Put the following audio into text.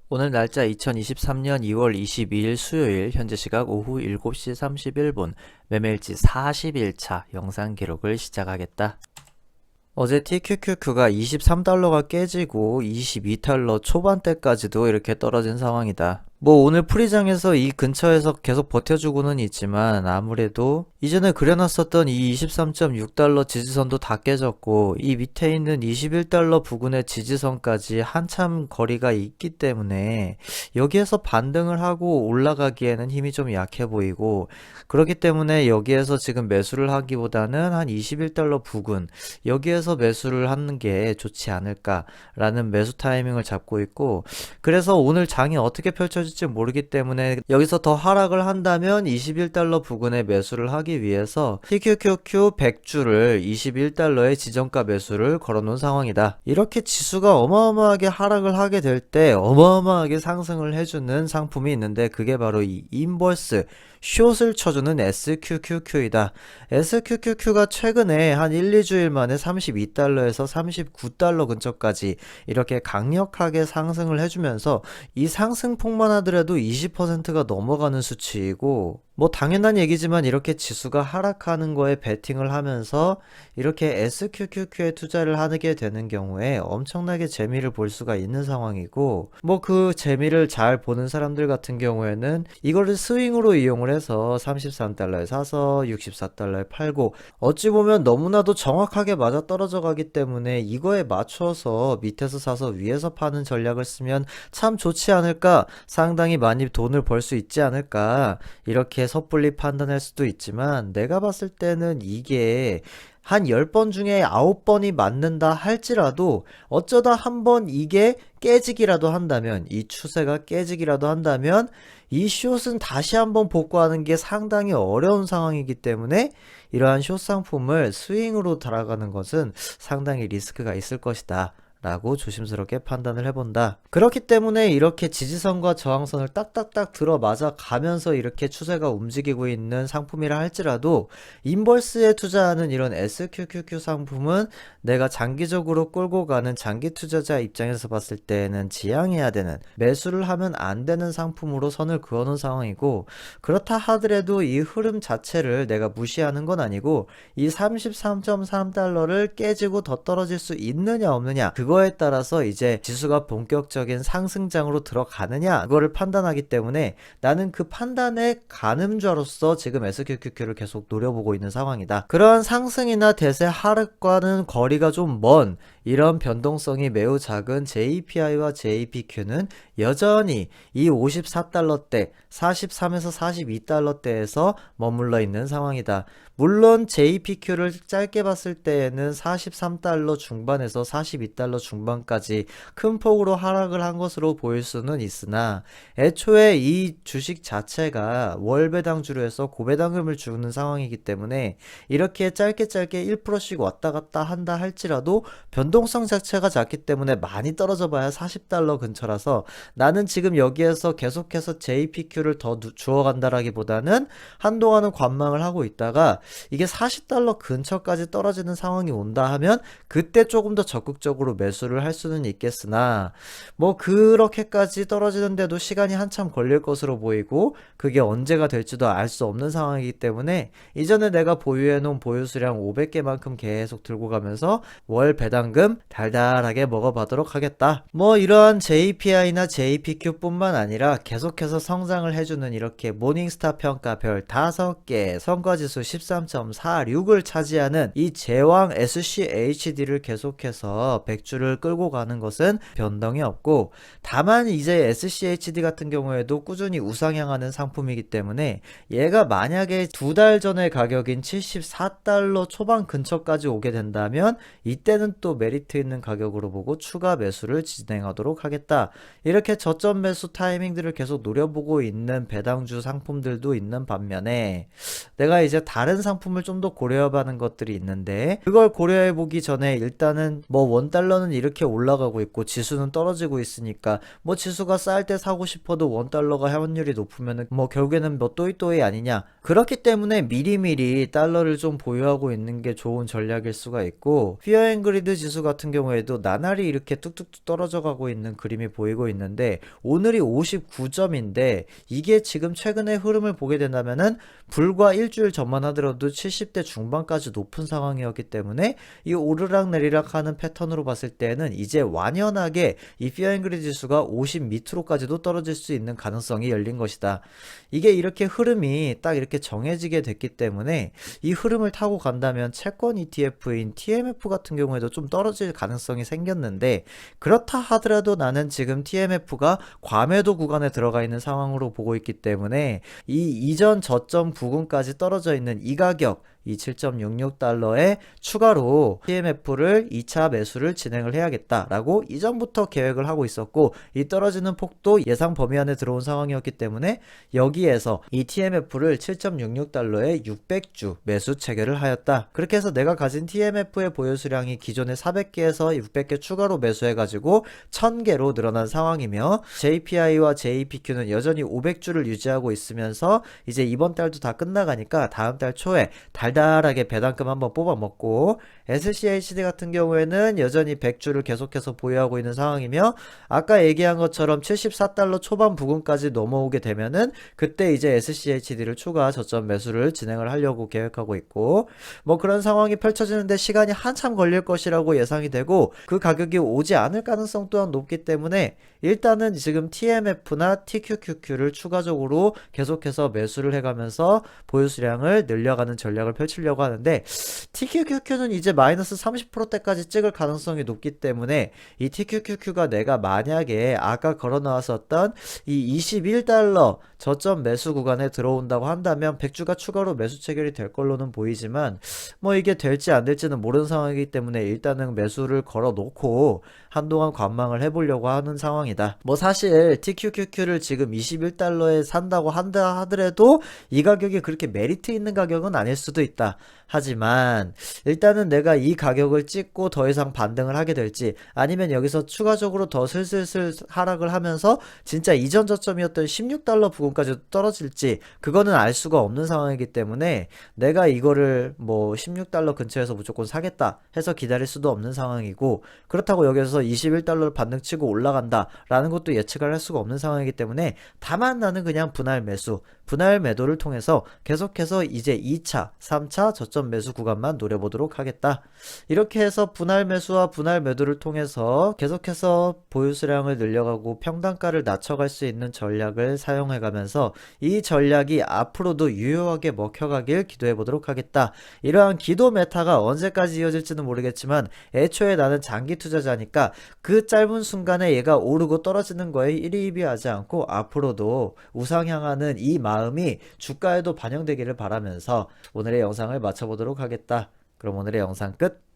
오늘 날짜 2023년 2월 22일 수요일 현재 시각 오후 7시 31분 매매일지 41차 영상 기록을 시작하겠다. 어제 TQQQ가 23달러가 깨지고 22달러 초반대까지도 이렇게 떨어진 상황이다. 뭐 오늘 프리장에서 이 근처에서 계속 버텨주고는 있지만 아무래도 이전에 그려놨었던 이 23.6달러 지지선도 다 깨졌고 이 밑에 있는 21달러 부근의 지지선까지 한참 거리가 있기 때문에 여기에서 반등을 하고 올라가기에는 힘이 좀 약해 보이고, 그렇기 때문에 여기에서 지금 매수를 하기보다는 한 21달러 부근 여기에서 매수를 하는 게 좋지 않을까라는 매수 타이밍을 잡고 있고, 그래서 오늘 장이 어떻게 펼쳐질지 모르기 때문에 여기서 더 하락을 한다면 21달러 부근에 매수를 하기 위해서 TQQQ 100주를 21달러의 지정가 매수를 걸어놓은 상황이다. 이렇게 지수가 어마어마하게 하락을 하게 될 때 어마어마하게 상승을 해주는 상품이 있는데 그게 바로 이 인버스 숏을 쳐주는 SQQQ이다. SQQQ가 최근에 한 1, 2주일 만에 32달러에서 39달러 근처까지 이렇게 강력하게 상승을 해주면서 이 상승폭만 하더라도 20%가 넘어가는 수치이고, 뭐 당연한 얘기지만 이렇게 지수가 하락하는 거에 베팅을 하면서 이렇게 SQQQ에 투자를 하게 되는 경우에 엄청나게 재미를 볼 수가 있는 상황이고, 뭐 그 재미를 잘 보는 사람들 같은 경우에는 이거를 스윙으로 이용을 해서 33달러에 사서 64달러에 팔고, 어찌 보면 너무나도 정확하게 맞아 떨어져 가기 때문에 이거에 맞춰서 밑에서 사서 위에서 파는 전략을 쓰면 참 좋지 않을까, 상당히 많이 돈을 벌 수 있지 않을까, 이렇게 섣불리 판단할 수도 있지만 내가 봤을 때는 이게 한 10번 중에 9번이 맞는다 할지라도 어쩌다 한 번 이게 깨지기라도 한다면, 이 추세가 깨지기라도 한다면 이 숏은 다시 한번 복구하는 게 상당히 어려운 상황이기 때문에 이러한 숏 상품을 스윙으로 달아가는 것은 상당히 리스크가 있을 것이다 라고 조심스럽게 판단을 해본다. 그렇기 때문에 이렇게 지지선과 저항선을 딱딱딱 들어맞아 가면서 이렇게 추세가 움직이고 있는 상품이라 할지라도 인버스에 투자하는 이런 SQQQ 상품은 내가 장기적으로 끌고 가는 장기 투자자 입장에서 봤을 때는 지양해야 되는, 매수를 하면 안 되는 상품으로 선을 그어놓은 상황이고, 그렇다 하더라도 이 흐름 자체를 내가 무시하는 건 아니고 이 33.3달러를 깨지고 더 떨어질 수 있느냐 없느냐, 그거에 따라서 이제 지수가 본격적인 상승장으로 들어가느냐 그거를 판단하기 때문에 나는 그 판단의 가늠자로서 지금 SQQQ를 계속 노려보고 있는 상황이다. 그러한 상승이나 대세 하락과는 거리가 좀 먼 이런 변동성이 매우 작은 JPI와 JPQ는 여전히 이 54달러대, 43에서 42달러대에서 머물러 있는 상황이다. 물론 JPQ를 짧게 봤을 때에는 43달러 중반에서 42달러 중반까지 큰 폭으로 하락을 한 것으로 보일 수는 있으나, 애초에 이 주식 자체가 월 배당주로 해서 고배당금을 주는 상황이기 때문에 이렇게 짧게 1%씩 왔다 갔다 한다 할지라도 변동성 자체가 작기 때문에 많이 떨어져 봐야 40달러 근처라서 나는 지금 여기에서 계속해서 JPQ를 더 주어간다라기보다는 한동안은 관망을 하고 있다가 이게 40달러 근처까지 떨어지는 상황이 온다 하면 그때 조금 더 적극적으로 매수를 할 수는 있겠으나, 뭐 그렇게까지 떨어지는데도 시간이 한참 걸릴 것으로 보이고 그게 언제가 될지도 알 수 없는 상황이기 때문에 이전에 내가 보유해 놓은 보유수량 500개만큼 계속 들고 가면서 월 배당금 달달하게 먹어보도록 하겠다. 뭐 이러한 JPI나 JPQ 뿐만 아니라 계속해서 성장을 해주는 이렇게 모닝스타 평가별 5개, 성과지수 13.46을 차지하는 이 제왕 SCHD를 계속해서 100주를 끌고 가는 것은 변동이 없고, 다만 이제 SCHD 같은 경우에도 꾸준히 우상향하는 상품이기 때문에 얘가 만약에 2달 전의 가격인 74달러 초반 근처까지 오게 된다면 이때는 또 메리트 있는 가격으로 보고 추가 매수를 진행하도록 하겠다. 이렇게 저점 매수 타이밍들을 계속 노려보고 있는 배당주 상품들도 있는 반면에, 내가 이제 다른 상품을 좀 더 고려해보는 것들이 있는데, 그걸 고려해보기 전에 일단은 뭐 원달러는 이렇게 올라가고 있고 지수는 떨어지고 있으니까 뭐 지수가 쌀 때 사고 싶어도 원달러가 환율이 높으면은 뭐 결국에는 뭐 또이또이 아니냐, 그렇기 때문에 미리미리 달러를 좀 보유하고 있는 게 좋은 전략일 수가 있고, 피어 앤 그리드 지수 지수 같은 경우에도 나날이 이렇게 뚝뚝뚝 떨어져 가고 있는 그림이 보이고 있는데, 오늘이 59점인데 이게 지금 최근의 흐름을 보게 된다면은 불과 일주일 전만 하더라도 70대 중반까지 높은 상황이었기 때문에 이 오르락 내리락 하는 패턴으로 봤을 때는 이제 완연하게 이 피어 앤 그리디 지수가 50 밑으로까지도 떨어질 수 있는 가능성이 열린 것이다. 이게 이렇게 흐름이 딱 이렇게 정해지게 됐기 때문에 이 흐름을 타고 간다면 채권 ETF인 TMF 같은 경우에도 좀 떨어질 가능성이 생겼는데, 그렇다 하더라도 나는 지금 TMF가 과매도 구간에 들어가 있는 상황으로 보고 있기 때문에 이 이전 저점 부근까지 떨어져 있는 이 가격, 이 7.66달러에 추가로 TMF를 2차 매수를 진행을 해야겠다라고 이전부터 계획을 하고 있었고, 이 떨어지는 폭도 예상 범위 안에 들어온 상황이었기 때문에 여기에서 이 TMF를 7.66달러에 600주 매수 체결을 하였다. 그렇게 해서 내가 가진 TMF의 보유 수량이 기존의 400개에서 600개 추가로 매수해가지고 1000개로 늘어난 상황이며, JPI와 JPQ는 여전히 500주를 유지하고 있으면서 이제 이번 달도 다 끝나가니까 다음 달 초에 달달하게 배당금 한번 뽑아 먹고, SCHD 같은 경우에는 여전히 100주를 계속해서 보유하고 있는 상황이며, 아까 얘기한 것처럼 74달러 초반 부근까지 넘어오게 되면은 그때 이제 SCHD를 추가 저점 매수를 진행을 하려고 계획하고 있고, 뭐 그런 상황이 펼쳐지는데 시간이 한참 걸릴 것이라고 예상이 되고, 그 가격이 오지 않을 가능성 또한 높기 때문에 일단은 지금 TMF나 TQQQ를 추가적으로 계속해서 매수를 해가면서 보유 수량을 늘려가는 전략을 펼치려고 하는데, TQQQ는 이제 마이너스 30%대까지 찍을 가능성이 높기 때문에 이 TQQQ가 내가 만약에 아까 걸어 나왔었던 이 21달러 저점 매수 구간에 들어온다고 한다면 100주가 추가로 매수 체결이 될 걸로는 보이지만, 뭐 이게 될지 안 될지는 모르는 상황이기 때문에 일단은 매수를 걸어 놓고 한동안 관망을 해보려고 하는 상황이다. 뭐 사실 TQQQ를 지금 21달러에 산다고 한다 하더라도 이 가격이 그렇게 메리트 있는 가격은 아닐 수도 있다. 하지만 일단은 내가 이 가격을 찍고 더 이상 반등을 하게 될지, 아니면 여기서 추가적으로 더 슬슬슬 하락을 하면서 진짜 이전 저점이었던 16달러 부근까지 떨어질지, 그거는 알 수가 없는 상황이기 때문에 내가 이거를 뭐 16달러 근처에서 무조건 사겠다 해서 기다릴 수도 없는 상황이고, 그렇다고 여기서 21달러를 반등 치고 올라간다 라는 것도 예측을 할 수가 없는 상황이기 때문에, 다만 나는 그냥 분할 매수, 분할 매도를 통해서 계속해서 이제 2차, 3차 저점 매수 구간만 노려보도록 하겠다. 이렇게 해서 분할 매수와 분할 매도를 통해서 계속해서 보유 수량을 늘려가고 평단가를 낮춰갈 수 있는 전략을 사용해가면서 이 전략이 앞으로도 유효하게 먹혀가길 기도해보도록 하겠다. 이러한 기도 메타가 언제까지 이어질지는 모르겠지만, 애초에 나는 장기 투자자니까 그 짧은 순간에 얘가 오르고 떨어지는 거에 일희일비하지 않고 앞으로도 우상향하는 이 마음이 주가에도 반영되기를 바라면서 오늘의 영상을 마쳐보도록 하겠다. 그럼 오늘의 영상 끝.